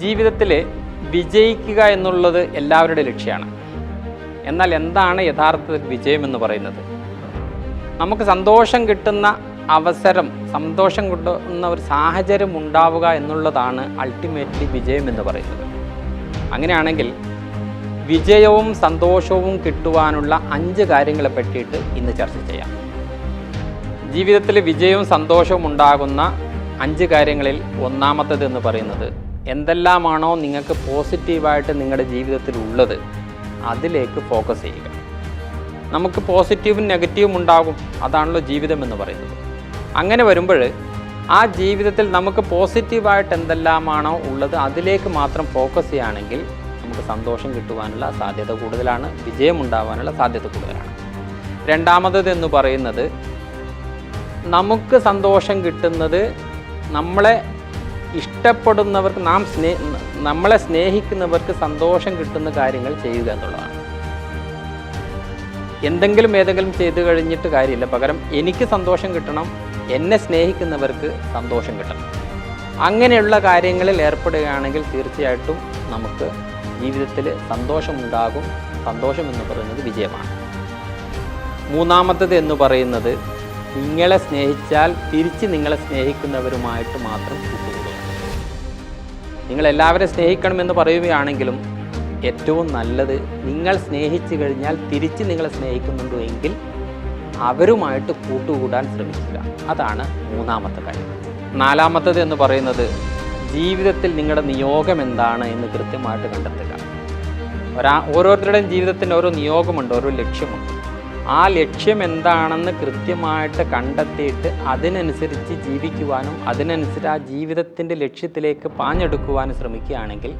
ജീവിതത്തിൽ വിജയിക്കുക എന്നുള്ളത് എല്ലാവരുടെ ലക്ഷ്യമാണ്. എന്നാൽ എന്താണ് യഥാർത്ഥത്തിൽ വിജയം എന്ന് പറയുന്നത്? നമുക്ക് സന്തോഷം കിട്ടുന്ന അവസരം, സന്തോഷം കിട്ടുന്ന ഒരു സാഹചര്യം ഉണ്ടാവുക എന്നുള്ളതാണ് അൾട്ടിമേറ്റ്ലി വിജയം എന്ന് പറയുന്നത്. അങ്ങനെയാണെങ്കിൽ വിജയവും സന്തോഷവും കിട്ടുവാനുള്ള 5 കാര്യങ്ങളെ പറ്റിയിട്ട് ഇന്ന് ചർച്ച ചെയ്യാം. ജീവിതത്തിൽ വിജയവും സന്തോഷവും ഉണ്ടാകുന്ന 5 കാര്യങ്ങളിൽ ഒന്നാമത്തേത് എന്ന് പറയുന്നത്, എന്തെല്ലാമാണോ നിങ്ങൾക്ക് പോസിറ്റീവായിട്ട് നിങ്ങളുടെ ജീവിതത്തിൽ ഉള്ളത് അതിലേക്ക് ഫോക്കസ് ചെയ്യുക. നമുക്ക് പോസിറ്റീവും നെഗറ്റീവും ഉണ്ടാകും, അതാണല്ലോ ജീവിതം എന്ന് പറയുന്നത്. അങ്ങനെ വരുമ്പോൾ ആ ജീവിതത്തിൽ നമുക്ക് പോസിറ്റീവായിട്ട് എന്തെല്ലാമാണോ ഉള്ളത് അതിലേക്ക് മാത്രം ഫോക്കസ് ചെയ്യുകയാണെങ്കിൽ നമുക്ക് സന്തോഷം കിട്ടുവാനുള്ള സാധ്യത കൂടുതലാണ്, വിജയം ഉണ്ടാകാനുള്ള സാധ്യത കൂടുതലാണ്. രണ്ടാമത്തേത് എന്ന് പറയുന്നത്, നമുക്ക് സന്തോഷം കിട്ടുന്നത് നമ്മളെ ഇഷ്ടപ്പെടുന്നവർക്ക്, നമ്മളെ സ്നേഹിക്കുന്നവർക്ക് സന്തോഷം കിട്ടുന്ന കാര്യങ്ങൾ ചെയ്യുക എന്നുള്ളതാണ്. ഏതെങ്കിലും ചെയ്തു കഴിഞ്ഞിട്ട് കാര്യമില്ല, പകരം എനിക്ക് സന്തോഷം കിട്ടണം, എന്നെ സ്നേഹിക്കുന്നവർക്ക് സന്തോഷം കിട്ടണം. അങ്ങനെയുള്ള കാര്യങ്ങളിൽ ഏർപ്പെടുകയാണെങ്കിൽ തീർച്ചയായിട്ടും നമുക്ക് ജീവിതത്തിൽ സന്തോഷമുണ്ടാകും. സന്തോഷം എന്ന് പറയുന്നത് വിജയമാണ്. മൂന്നാമത്തേത് എന്ന് പറയുന്നത്, നിങ്ങളെ സ്നേഹിച്ചാൽ തിരിച്ച് നിങ്ങളെ സ്നേഹിക്കുന്നവരുമായിട്ട് മാത്രം കൂട്ടുകൂടുക. നിങ്ങളെല്ലാവരും സ്നേഹിക്കണമെന്ന് പറയുകയാണെങ്കിലും ഏറ്റവും നല്ലത്, നിങ്ങൾ സ്നേഹിച്ചു കഴിഞ്ഞാൽ തിരിച്ച് നിങ്ങളെ സ്നേഹിക്കുന്നുണ്ടോ എങ്കിൽ അവരുമായിട്ട് കൂട്ടുകൂടാൻ ശ്രമിക്കുക. അതാണ് മൂന്നാമത്തെ കാര്യം. നാലാമത്തേത് എന്ന് പറയുന്നത്, ജീവിതത്തിൽ നിങ്ങളുടെ നിയോഗം എന്താണ് എന്ന് കൃത്യമായിട്ട് കണ്ടെത്തുക. ഓരോരുത്തരുടെയും ജീവിതത്തിന് ഓരോ നിയോഗമുണ്ട്, ഓരോ ലക്ഷ്യമുണ്ട്. ആ ലക്ഷ്യം എന്താണെന്ന് കൃത്യമായിട്ട് കണ്ടെത്തിയിട്ട് അതിനനുസരിച്ച് ജീവിക്കുവാനും അതിനനുസരിച്ച് ആ ജീവിതത്തിൻ്റെ ലക്ഷ്യത്തിലേക്ക് പാഞ്ഞെടുക്കുവാനും ശ്രമിക്കുകയാണെങ്കിൽ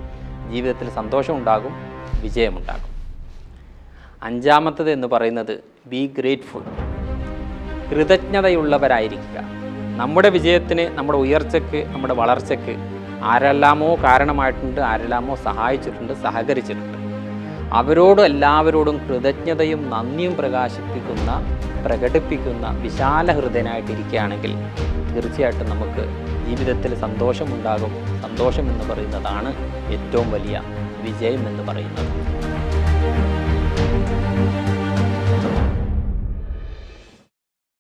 ജീവിതത്തിൽ സന്തോഷം ഉണ്ടാകും, വിജയമുണ്ടാകും. അഞ്ചാമത്തേത് എന്ന് പറയുന്നത്, ബി ഗ്രേറ്റ്ഫുൾ. കൃതജ്ഞതയുള്ളവരായിരിക്കുക. നമ്മുടെ വിജയത്തിന്, നമ്മുടെ ഉയർച്ചയ്ക്ക്, നമ്മുടെ വളർച്ചയ്ക്ക് ആരെല്ലാമോ കാരണമായിട്ടുണ്ട്, ആരെല്ലാമോ സഹായിച്ചിട്ടുണ്ട്, സഹകരിച്ചിട്ടുണ്ട്. എല്ലാവരോടും കൃതജ്ഞതയും നന്ദിയും പ്രകടിപ്പിക്കുന്ന വിശാല ഹൃദയനായിട്ടിരിക്കുകയാണെങ്കിൽ തീർച്ചയായിട്ടും നമുക്ക് ജീവിതത്തിൽ സന്തോഷമുണ്ടാകും. സന്തോഷം എന്ന് പറയുന്നതാണ് ഏറ്റവും വലിയ വിജയം എന്ന് പറയുന്നത്.